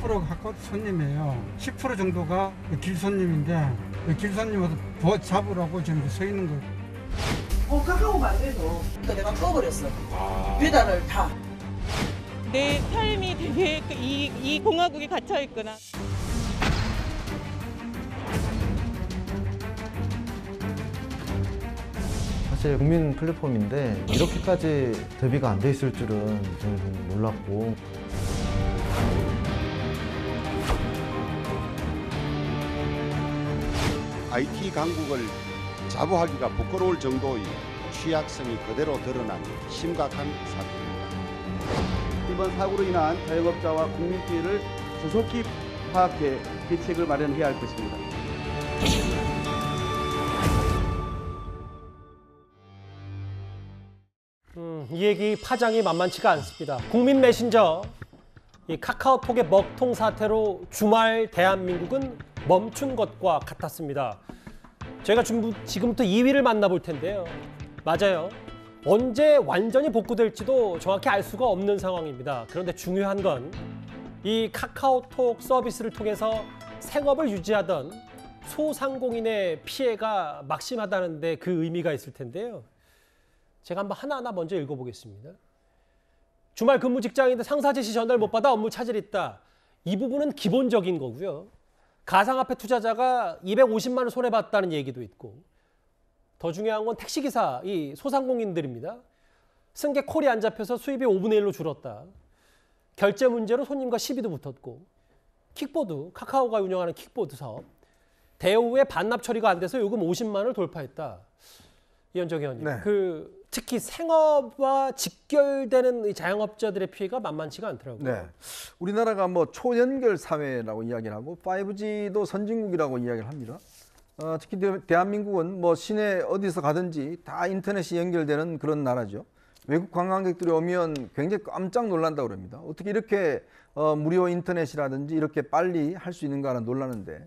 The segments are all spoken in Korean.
90% 가까운 손님이에요. 10% 정도가 길손님인데 길손님한테 더 잡으라고 지금 서 있는 거예요. 카카오가 안 돼서 내가 꺼버렸어. 배달을 다. 내 삶이 되게 이 공화국에 갇혀 있구나. 사실 국민 플랫폼인데 이렇게까지 대비가 안 돼 있을 줄은 저는 좀 몰랐고. IT 강국을 자부하기가 부끄러울 정도의 취약성이 그대로 드러난 심각한 사건입니다. 이번 사고로 인한 자영업자와 국민 피해를 조속히 파악해 대책을 마련해야 할 것입니다. 이 얘기 파장이 만만치가 않습니다. 국민 메신저, 이 카카오톡의 먹통 사태로 주말 대한민국은 멈춘 것과 같았습니다. 저희가 지금부터 2위를 만나볼 텐데요. 맞아요. 언제 완전히 복구될지도 정확히 알 수가 없는 상황입니다. 그런데 중요한 건 이 카카오톡 서비스를 통해서 생업을 유지하던 소상공인의 피해가 막심하다는 데 그 의미가 있을 텐데요. 제가 한번 하나하나 먼저 읽어보겠습니다. 주말 근무 직장인데 상사 지시 전달 못 받아 업무 차질이 있다. 이 부분은 기본적인 거고요. 가상화폐 투자자가 250만 원 손해봤다는 얘기도 있고, 더 중요한 건 택시기사, 이 소상공인들입니다. 승객 콜이 안 잡혀서 수입이 5분의 1로 줄었다. 결제 문제로 손님과 시비도 붙었고, 킥보드, 카카오가 운영하는 킥보드 사업, 대우의 반납 처리가 안 돼서 요금 50만 원을 돌파했다. 이현정 의원님, 네. 특히 생업과 직결되는 이 자영업자들의 피해가 만만치가 않더라고요. 네, 우리나라가 뭐 초연결 사회라고 이야기를 하고 5G도 선진국이라고 이야기를 합니다. 특히 대한민국은 뭐 시내 어디서 가든지 다 인터넷이 연결되는 그런 나라죠. 외국 관광객들이 오면 굉장히 깜짝 놀란다고 그럽니다. 어떻게 이렇게 무료 인터넷이라든지 이렇게 빨리 할 수 있는가는 놀라는데,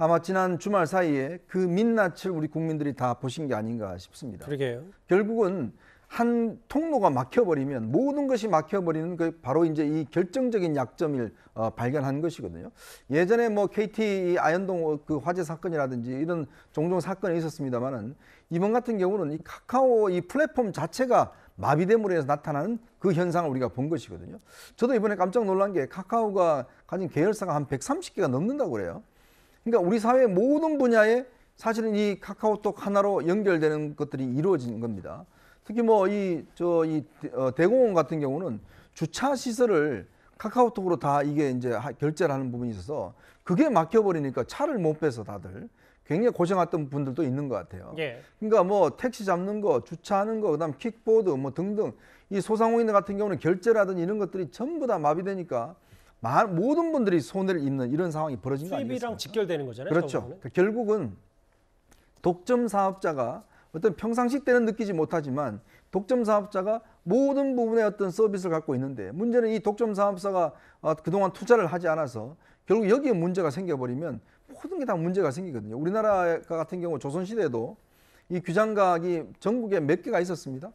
아마 지난 주말 사이에 그 민낯을 우리 국민들이 다 보신 게 아닌가 싶습니다. 그러게요. 결국은 한 통로가 막혀버리면 모든 것이 막혀버리는 그 바로 이제 이 결정적인 약점을 발견한 것이거든요. 예전에 뭐 KT 아현동 그 화재 사건이라든지 이런 종종 사건이 있었습니다만은, 이번 같은 경우는 이 카카오 이 플랫폼 자체가 마비됨으로 해서 나타나는 그 현상을 우리가 본 것이거든요. 저도 이번에 깜짝 놀란 게 카카오가 가진 계열사가 한 130개가 넘는다고 그래요. 그러니까 우리 사회의 모든 분야에 사실은 이 카카오톡 하나로 연결되는 것들이 이루어진 겁니다. 특히 뭐 대공원 같은 경우는 주차 시설을 카카오톡으로 다 이게 이제 결제를 하는 부분이 있어서 그게 막혀버리니까 차를 못 빼서 다들 굉장히 고생했던 분들도 있는 것 같아요. 예. 그러니까 뭐 택시 잡는 거, 주차하는 거, 그다음 킥보드 뭐 등등 이 소상공인들 같은 경우는 결제라든지 이런 것들이 전부 다 마비되니까 모든 분들이 손해를 입는 이런 상황이 벌어진 거 아니겠습니까? 수입이랑 직결되는 거잖아요. 그렇죠. 그러니까 결국은 독점 사업자가 어떤 평상시 때는 느끼지 못하지만 독점 사업자가 모든 부분의 어떤 서비스를 갖고 있는데, 문제는 이 독점 사업자가 그동안 투자를 하지 않아서 결국 여기에 문제가 생겨버리면 모든 게 다 문제가 생기거든요. 우리나라 같은 경우 조선시대에도 이 규장각이 전국에 몇 개가 있었습니다.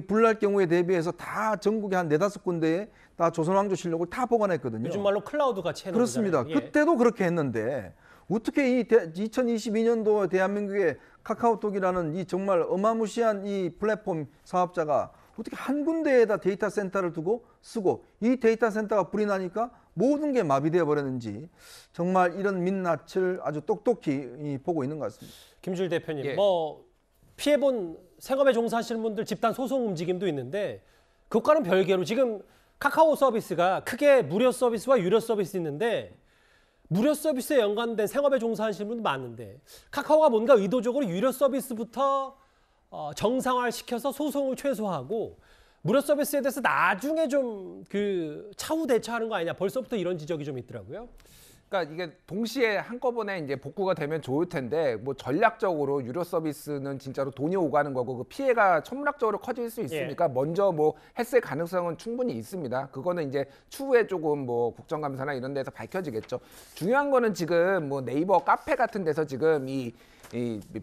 불날 경우에 대비해서 다 전국에 한 4-5군데에 다 조선왕조실록을 다 보관했거든요. 요즘 말로 클라우드 같이 해놓은 그렇습니다. 거잖아요. 예. 그때도 그렇게 했는데 어떻게 이 2022년도 대한민국의 카카오톡이라는 이 정말 어마무시한 이 플랫폼 사업자가 어떻게 한 군데에다 데이터 센터를 두고 쓰고, 이 데이터 센터가 불이 나니까 모든 게 마비되어 버렸는지 정말 이런 민낯을 아주 똑똑히 보고 있는 것 같습니다. 김주일 대표님, 예. 뭐 피해본 생업에 종사하시는 분들 집단 소송 움직임도 있는데, 그것과는 별개로 지금 카카오 서비스가 크게 무료 서비스와 유료 서비스 있는데, 무료 서비스에 연관된 생업에 종사하시는 분도 많은데 카카오가 뭔가 의도적으로 유료 서비스부터 정상화시켜서 소송을 최소화하고 무료 서비스에 대해서 나중에 좀 차후 대처하는 거 아니냐, 벌써부터 이런 지적이 좀 있더라고요. 그러니까 이게 동시에 한꺼번에 이제 복구가 되면 좋을 텐데, 뭐 전략적으로 유료 서비스는 진짜로 돈이 오가는 거고 그 피해가 천문학적으로 커질 수 있으니까 먼저 뭐 했을 가능성은 충분히 있습니다. 그거는 이제 추후에 조금 뭐 국정감사나 이런 데서 밝혀지겠죠. 중요한 거는 지금 뭐 네이버 카페 같은 데서 지금 이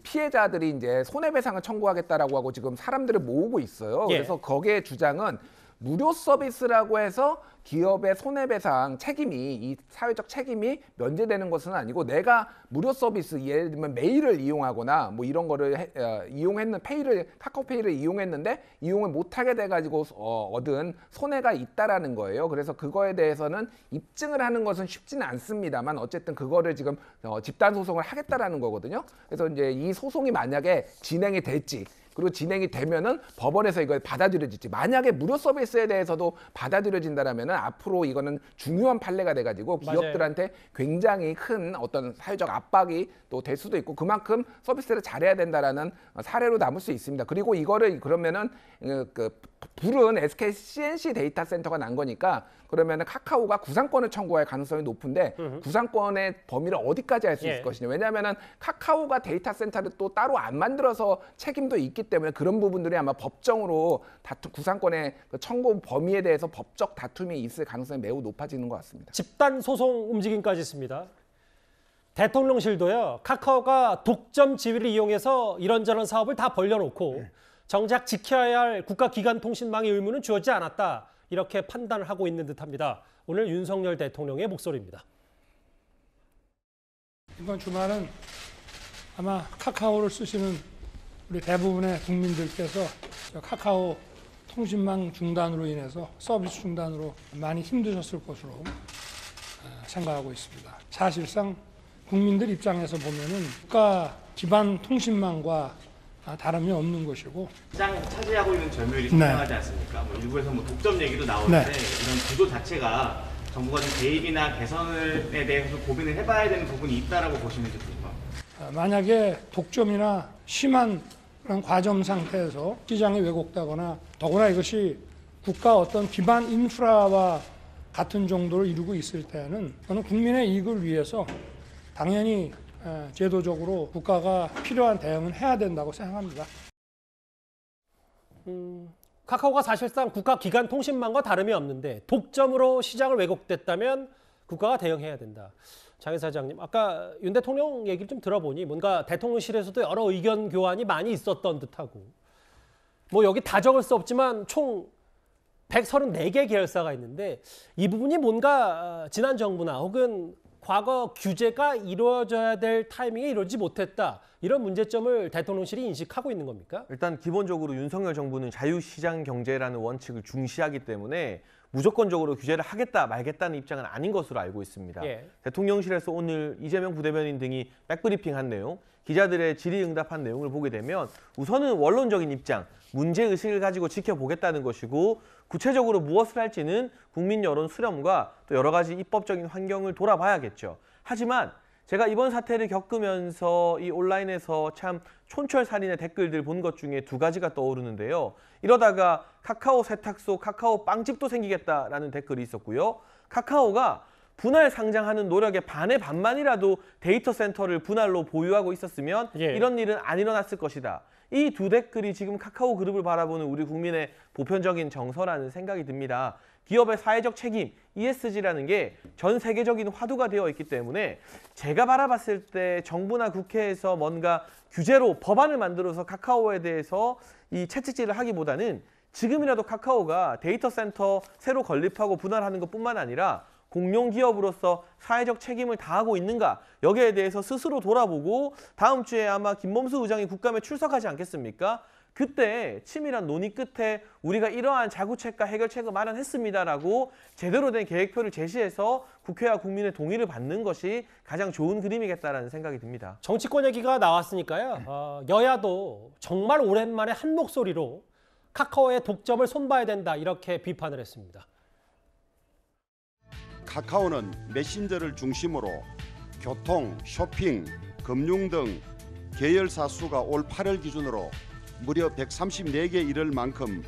피해자들이 이제 손해배상을 청구하겠다라고 하고 지금 사람들을 모으고 있어요. 예. 그래서 거기에 주장은 무료 서비스라고 해서 기업의 손해배상 책임이 이 사회적 책임이 면제되는 것은 아니고 내가 무료 서비스 예를 들면 메일을 이용하거나 뭐 이런 거를 이용했는 카카오페이를 이용했는데 이용을 못하게 돼가지고 얻은 손해가 있다라는 거예요. 그래서 그거에 대해서는 입증을 하는 것은 쉽지는 않습니다만 어쨌든 그거를 지금 집단 소송을 하겠다라는 거거든요. 그래서 이제 이 소송이 만약에 진행이 될지 그리고 진행이 되면은 법원에서 이걸 받아들여질지 만약에 무료 서비스에 대해서도 받아들여진다라면은 앞으로 이거는 중요한 판례가 돼가지고 기업들한테 굉장히 큰 어떤 사회적 압박이 또 될 수도 있고 그만큼 서비스를 잘해야 된다라는 사례로 남을 수 있습니다. 그리고 이거를 그러면은 불은 SK CNC 데이터 센터가 난 거니까 그러면은 카카오가 구상권을 청구할 가능성이 높은데 구상권의 범위를 어디까지 할 수 있을 것이냐. 왜냐하면은 카카오가 데이터 센터를 또 따로 안 만들어서 책임도 있기 때문에 그런 부분들이 아마 법정으로 구상권의 청구 범위에 대해서 법적 다툼이 있을 가능성이 매우 높아지는 것 같습니다. 집단 소송 움직임까지 있습니다. 대통령실도요. 카카오가 독점 지위를 이용해서 이런저런 사업을 다 벌려놓고 정작 지켜야 할 국가기관통신망의 의무는 주어지지 않았다. 이렇게 판단을 하고 있는 듯합니다. 오늘 윤석열 대통령의 목소리입니다. 이번 주말은 아마 카카오를 쓰시는 우리 대부분의 국민들께서 카카오 통신망 중단으로 인해서 서비스 중단으로 많이 힘드셨을 것으로 생각하고 있습니다. 사실상 국민들 입장에서 보면은 국가 기반 통신망과 다름이 없는 것이고 시장 차지하고 있는 점유율이 상당하지 않습니까? 뭐 일부에서 뭐 독점 얘기도 나오는데 이런 구조 자체가 정부가 좀 개입이나 개선에 대해서 고민을 해봐야 되는 부분이 있다라고 보시는지 궁금합니다. 만약에 독점이나 심한 그런 과점 상태에서 시장이 왜곡되거나 더구나 이것이 국가 어떤 기반 인프라와 같은 정도를 이루고 있을 때는 저는 국민의 이익을 위해서 당연히 제도적으로 국가가 필요한 대응은 해야 된다고 생각합니다. 카카오가 사실상 국가 기관 통신망과 다름이 없는데 독점으로 시장을 왜곡됐다면 국가가 대응해야 된다. 장 사장님, 아까 윤 대통령 얘기를 좀 들어보니 뭔가 대통령실에서도 여러 의견 교환이 많이 있었던 듯하고 뭐 여기 다 적을 수 없지만 총 134개 계열사가 있는데 이 부분이 뭔가 지난 정부나 혹은 과거 규제가 이루어져야 될 타이밍에 이루어지지 못했다. 이런 문제점을 대통령실이 인식하고 있는 겁니까? 일단 기본적으로 윤석열 정부는 자유시장 경제라는 원칙을 중시하기 때문에 무조건적으로 규제를 하겠다 말겠다는 입장은 아닌 것으로 알고 있습니다. 대통령실에서 오늘 이재명 부대변인 등이 백브리핑한 내용, 기자들의 질의응답한 내용을 보게 되면 우선은 원론적인 입장, 문제의식을 가지고 지켜보겠다는 것이고 구체적으로 무엇을 할지는 국민 여론 수렴과 또 여러 가지 입법적인 환경을 돌아봐야겠죠. 하지만 제가 이번 사태를 겪으면서 이 온라인에서 참 촌철살인의 댓글들 본 것 중에 두 가지가 떠오르는데요. 이러다가 카카오 세탁소, 카카오 빵집도 생기겠다라는 댓글이 있었고요. 카카오가 분할 상장하는 노력의 반의 반만이라도 데이터 센터를 분할로 보유하고 있었으면 이런 일은 안 일어났을 것이다. 이 두 댓글이 지금 카카오 그룹을 바라보는 우리 국민의 보편적인 정서라는 생각이 듭니다. 기업의 사회적 책임, ESG라는 게 전 세계적인 화두가 되어 있기 때문에 제가 바라봤을 때 정부나 국회에서 뭔가 규제로 법안을 만들어서 카카오에 대해서 이 채찍질을 하기보다는 지금이라도 카카오가 데이터 센터 새로 건립하고 분할하는 것뿐만 아니라 공룡기업으로서 사회적 책임을 다하고 있는가 여기에 대해서 스스로 돌아보고 다음 주에 아마 김범수 의장이 국감에 출석하지 않겠습니까? 그때 치밀한 논의 끝에 우리가 이러한 자구책과 해결책을 마련했습니다라고 제대로 된 계획표를 제시해서 국회와 국민의 동의를 받는 것이 가장 좋은 그림이겠다라는 생각이 듭니다. 정치권 얘기가 나왔으니까요. 여야도 정말 오랜만에 한 목소리로 카카오의 독점을 손봐야 된다 이렇게 비판을 했습니다. 카카오는 메신저를 중심으로 교통, 쇼핑, 금융 등 계열사 수가 올 8월 기준으로 무려 134개 이를 만큼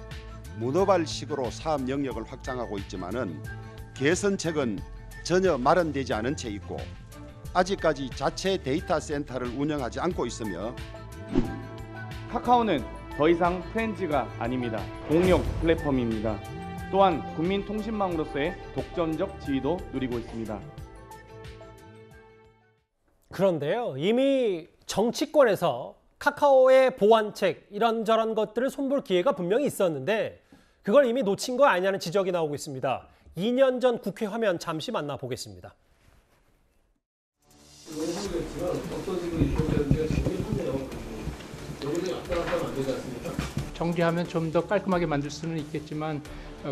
문어발식으로 사업 영역을 확장하고 있지만은 개선책은 전혀 마련되지 않은 채 있고 아직까지 자체 데이터 센터를 운영하지 않고 있으며 카카오는 더 이상 프렌즈가 아닙니다. 공용 플랫폼입니다. 또한 국민통신망으로서의 독점적 지위도 누리고 있습니다. 그런데요, 이미 정치권에서 카카오의 보완책 이런저런 것들을 손볼 기회가 분명히 있었는데 그걸 이미 놓친 거 아니냐는 지적이 나오고 있습니다. 2년 전 국회 화면 잠시 만나보겠습니다. 정리하면 좀 더 깔끔하게 만들 수는 있겠지만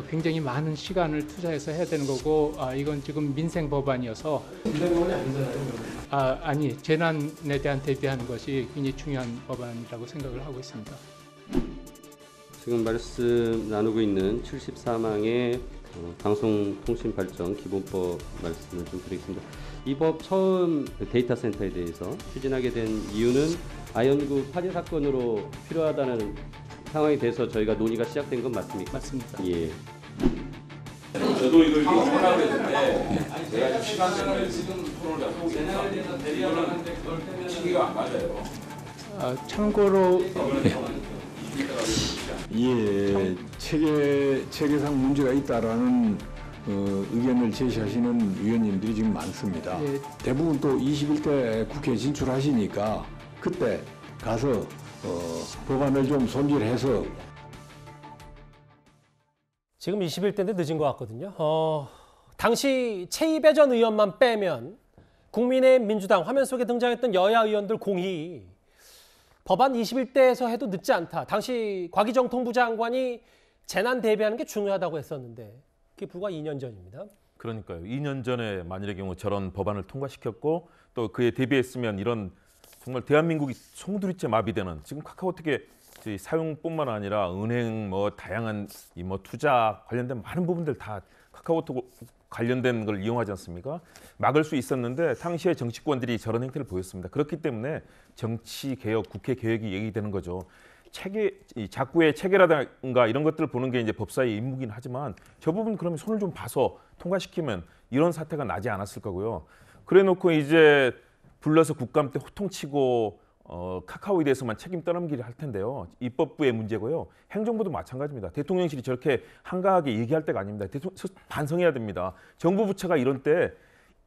굉장히 많은 시간을 투자해서 해야 되는 거고 이건 지금 민생 법안이어서 민생 법안이 아니잖아요. 아니 재난에 대한 대비하는 것이 굉장히 중요한 법안이라고 생각을 하고 있습니다. 지금 말씀 나누고 있는 74망의 방송통신발전 기본법 말씀을 좀 드리겠습니다. 이 법 처음 데이터 센터에 대해서 추진하게 된 이유는 아현구 화재 사건으로 필요하다는 상황이 돼서 저희가 논의가 시작된 건 맞습니까? 맞습니다. 예. 저도 이걸 하려고 했는데 제가 좀 시간 때문에 지금 토론을 하고 있어서 이거는 시기가 안 맞아요. 참고로 예, 체계상 문제가 있다라는 의견을 제시하시는 위원님들이 지금 많습니다. 예. 대부분 또 21대 국회에 진출하시니까 그때 가서 법안을 좀 손질해서 지금 21대인데 늦은 것 같거든요. 당시 최이배 전 의원만 빼면 국민의힘 민주당 화면 속에 등장했던 여야 의원들 공히 법안 21대에서 해도 늦지 않다. 당시 곽희정 통부 장관이 재난 대비하는 게 중요하다고 했었는데 그게 불과 2년 전입니다. 그러니까요. 2년 전에 만일의 경우 저런 법안을 통과시켰고 또 그에 대비했으면 이런 정말 대한민국이 송두리째 마비되는 지금 카카오톡의 사용뿐만 아니라 은행 뭐 다양한 이 뭐 투자 관련된 많은 부분들 다 카카오톡 관련된 걸 이용하지 않습니까? 막을 수 있었는데 당시에 정치권들이 저런 행태를 보였습니다. 그렇기 때문에 정치 개혁, 국회 개혁이 얘기되는 거죠. 자꾸의 체계라든가 이런 것들을 보는 게 이제 법사의 임무긴 하지만 저 부분 그러면 손을 좀 봐서 통과시키면 이런 사태가 나지 않았을 거고요. 그래놓고 이제 불러서 국감 때 호통치고 카카오에 대해서만 책임 떠넘기를 할 텐데요. 입법부의 문제고요. 행정부도 마찬가지입니다. 대통령실이 저렇게 한가하게 얘기할 때가 아닙니다. 반성해야 됩니다. 정부 부처가 이런 때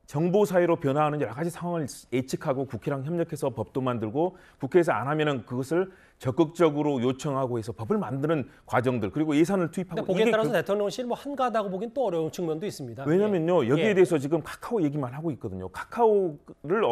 정보 사회로 변화하는 여러 가지 상황을 예측하고 국회랑 협력해서 법도 만들고 국회에서 안 하면은 그것을 적극적으로 요청하고 해서 법을 만드는 과정들 그리고 예산을 투입하고 보기에 따라서 대통령실 뭐 한가하다고 보긴 또 어려운 측면도 있습니다. 왜냐면요. 여기에 대해서 지금 카카오 얘기만 하고 있거든요. 카카오를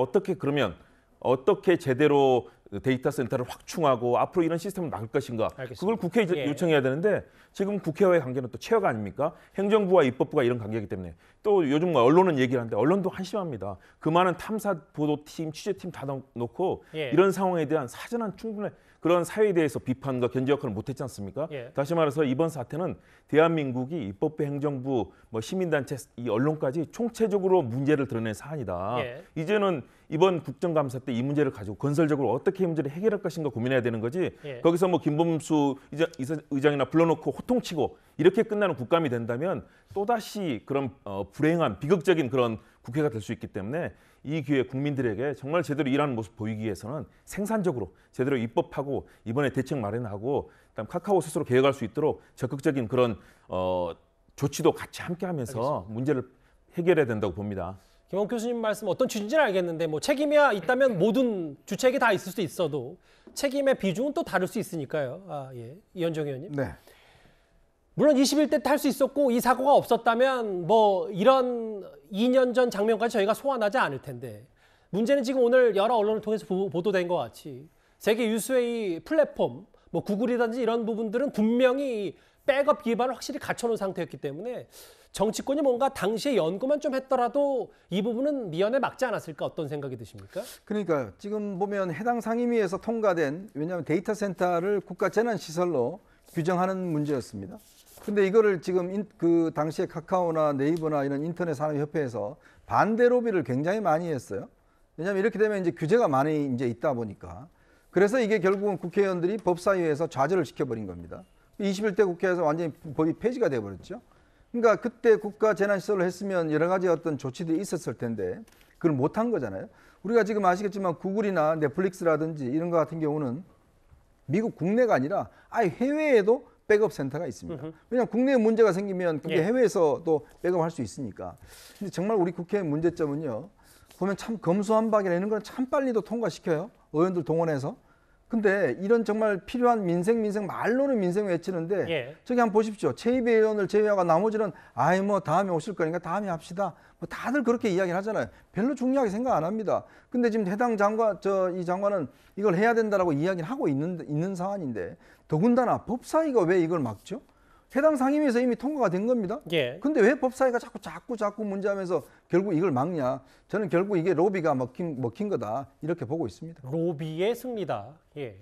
어떻게 제대로 데이터 센터를 확충하고 앞으로 이런 시스템을 막을 것인가. 알겠습니다. 그걸 국회에 요청해야 되는데 지금 국회와의 관계는 또 최화가 아닙니까? 행정부와 입법부가 이런 관계이기 때문에 또 요즘 뭐 언론은 얘기를 하는데 언론도 한심합니다. 그 많은 탐사 보도팀, 취재팀 다 넣고 이런 상황에 대한 사전한 충분한 그런 사회에 대해서 비판과 견제 역할을 못했지 않습니까? 다시 말해서 이번 사태는 대한민국이 입법부, 행정부, 뭐 시민단체, 이 언론까지 총체적으로 문제를 드러낸 사안이다. 이제는 이번 국정감사 때 이 문제를 가지고 건설적으로 어떻게 이 문제를 해결할 것인가 고민해야 되는 거지. 거기서 뭐 김범수 의장이나 불러놓고 호통치고 이렇게 끝나는 국감이 된다면 또다시 그런 불행한 비극적인 그런 국회가 될 수 있기 때문에 이 기회에 국민들에게 정말 제대로 일하는 모습 보이기 위해서는 생산적으로 제대로 입법하고 이번에 대책 마련하고 그다음 카카오 스스로 개혁할 수 있도록 적극적인 그런 조치도 같이 함께하면서 알겠습니다. 문제를 해결해야 된다고 봅니다. 김홍 교수님 말씀 어떤 취지인지는 알겠는데 뭐 책임이 있다면 모든 주책이 다 있을 수 있어도 책임의 비중은 또 다를 수 있으니까요. 이현정 의원님. 네. 물론 21대 때 할 수 있었고 이 사고가 없었다면 뭐 이런 2년 전 장면까지 저희가 소환하지 않을 텐데 문제는 지금 오늘 여러 언론을 통해서 보도된 것 같이 세계 유수의 이 플랫폼 뭐 구글이라든지 이런 부분들은 분명히 백업 기반을 확실히 갖춰놓은 상태였기 때문에 정치권이 뭔가 당시에 연구만 좀 했더라도 이 부분은 미연에 막지 않았을까 어떤 생각이 드십니까? 그러니까 지금 보면 해당 상임위에서 통과된 왜냐하면 데이터 센터를 국가 재난 시설로 규정하는 문제였습니다. 근데 이거를 지금 그 당시에 카카오나 네이버나 이런 인터넷 산업협회에서 반대 로비를 굉장히 많이 했어요. 왜냐하면 이렇게 되면 이제 규제가 많이 이제 있다 보니까 그래서 이게 결국은 국회의원들이 법사위에서 좌절을 시켜버린 겁니다. 21대 국회에서 완전히 법이 폐지가 돼버렸죠. 그러니까 그때 국가 재난시설을 했으면 여러 가지 어떤 조치들이 있었을 텐데 그걸 못한 거잖아요. 우리가 지금 아시겠지만 구글이나 넷플릭스라든지 이런 거 같은 경우는 미국 국내가 아니라 아예 해외에도 백업 센터가 있습니다. 왜냐하면 국내에 문제가 생기면 그게 해외에서 또 백업할 수 있으니까. 근데 정말 우리 국회의 문제점은요. 보면 참 검수완박이나 이런 건 참 빨리도 통과시켜요. 의원들 동원해서. 근데 이런 정말 필요한 민생 말로는 민생 외치는데 저기 한번 보십시오. 최이배 의원을 제외하고 나머지는 아이 뭐 다음에 오실 거니까 다음에 합시다. 뭐 다들 그렇게 이야기를 하잖아요. 별로 중요하게 생각 안 합니다. 근데 지금 해당 장관 이 장관은 이걸 해야 된다라고 이야기를 하고 있는 사안인데 더군다나 법사위가 왜 이걸 막죠? 해당 상임위에서 이미 통과가 된 겁니다. 근데 왜 법사위가 자꾸 문제하면서 결국 이걸 막냐? 저는 결국 이게 로비가 먹힌 거다 이렇게 보고 있습니다. 로비의 승리다. 예.